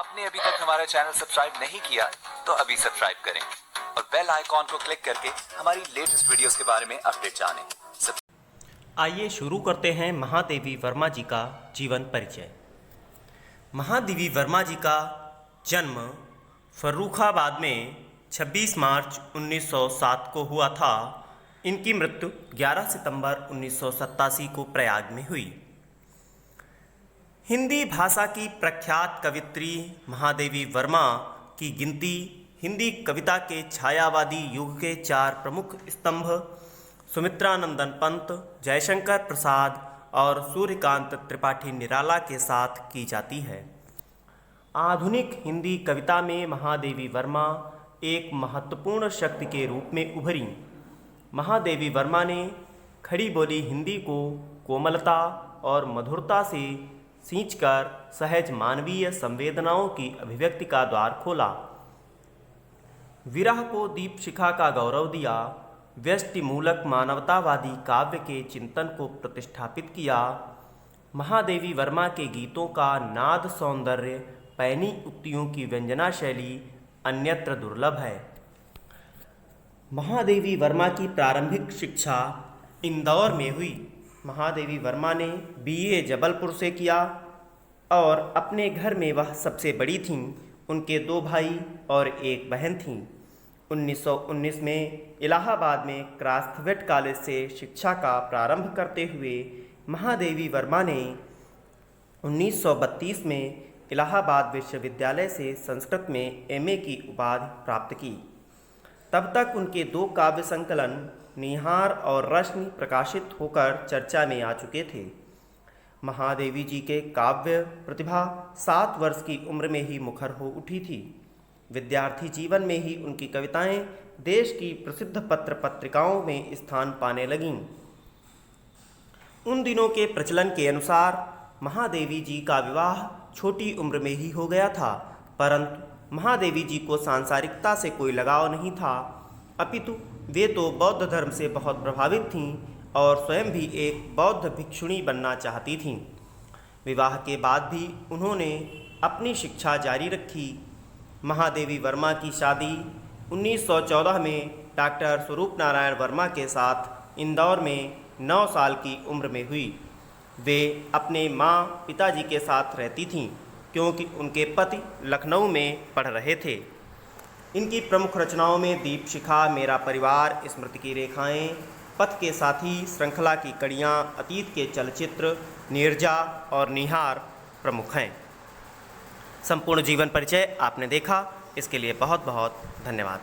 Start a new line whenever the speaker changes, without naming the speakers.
आपने अभी तक हमारा चैनल सब्सक्राइब नहीं किया तो अभी सब्सक्राइब करें और बेल आइकॉन को क्लिक करके हमारी लेटेस्ट वीडियोस के बारे में अपडेट जानें।
आइए शुरू करते हैं महादेवी वर्मा जी का जीवन परिचय। महादेवी वर्मा जी का जन्म फर्रुखाबाद में 26 मार्च 1907 को हुआ था। इनकी मृत्यु 11 सितंबर 1987 को प्रयाग में हुई। हिंदी भाषा की प्रख्यात कवित्री महादेवी वर्मा की गिनती हिंदी कविता के छायावादी युग के 4 प्रमुख स्तंभ सुमित्रानंदन पंत, जयशंकर प्रसाद और सूर्यकांत त्रिपाठी निराला के साथ की जाती है। आधुनिक हिंदी कविता में महादेवी वर्मा एक महत्वपूर्ण शक्ति के रूप में उभरी। महादेवी वर्मा ने खड़ी बोली हिंदी को कोमलता और मधुरता से सींचकर सहज मानवीय संवेदनाओं की अभिव्यक्ति का द्वार खोला। विरह को दीप शिखा का गौरव दिया। व्यष्टिमूलक मानवतावादी काव्य के चिंतन को प्रतिष्ठापित किया। महादेवी वर्मा के गीतों का नाद सौंदर्य, पैनी उक्तियों की व्यंजना शैली अन्यत्र दुर्लभ है। महादेवी वर्मा की प्रारंभिक शिक्षा इंदौर में हुई। महादेवी वर्मा ने बीए जबलपुर से किया और अपने घर में वह सबसे बड़ी थीं। उनके 2 भाई और 1 बहन थीं। 1919 में इलाहाबाद में क्रास्थवेट कॉलेज से शिक्षा का प्रारंभ करते हुए महादेवी वर्मा ने 1932 में इलाहाबाद विश्वविद्यालय से संस्कृत में एमए की उपाधि प्राप्त की। तब तक उनके 2 काव्य संकलन निहार और रश्मि प्रकाशित होकर चर्चा में आ चुके थे। महादेवी जी के काव्य प्रतिभा 7 वर्ष की उम्र में ही मुखर हो उठी थी। विद्यार्थी जीवन में ही उनकी कविताएं देश की प्रसिद्ध पत्र पत्रिकाओं में स्थान पाने लगीं। उन दिनों के प्रचलन के अनुसार महादेवी जी का विवाह छोटी उम्र में ही हो गया था, परंतु महादेवी जी को सांसारिकता से कोई लगाव नहीं था, अपितु वे तो बौद्ध धर्म से बहुत प्रभावित थीं और स्वयं भी एक बौद्ध भिक्षुणी बनना चाहती थीं। विवाह के बाद भी उन्होंने अपनी शिक्षा जारी रखी। महादेवी वर्मा की शादी 1914 में डॉक्टर स्वरूप नारायण वर्मा के साथ इंदौर में 9 साल की उम्र में हुई। वे अपने माँ पिताजी के साथ रहती थीं क्योंकि उनके पति लखनऊ में पढ़ रहे थे। इनकी प्रमुख रचनाओं में दीप शिखा, मेरा परिवार, स्मृति की रेखाएं, पथ के साथी, श्रृंखला की कड़ियाँ, अतीत के चलचित्र, नीरजा और निहार प्रमुख हैं। संपूर्ण जीवन परिचय आपने देखा, इसके लिए बहुत बहुत धन्यवाद।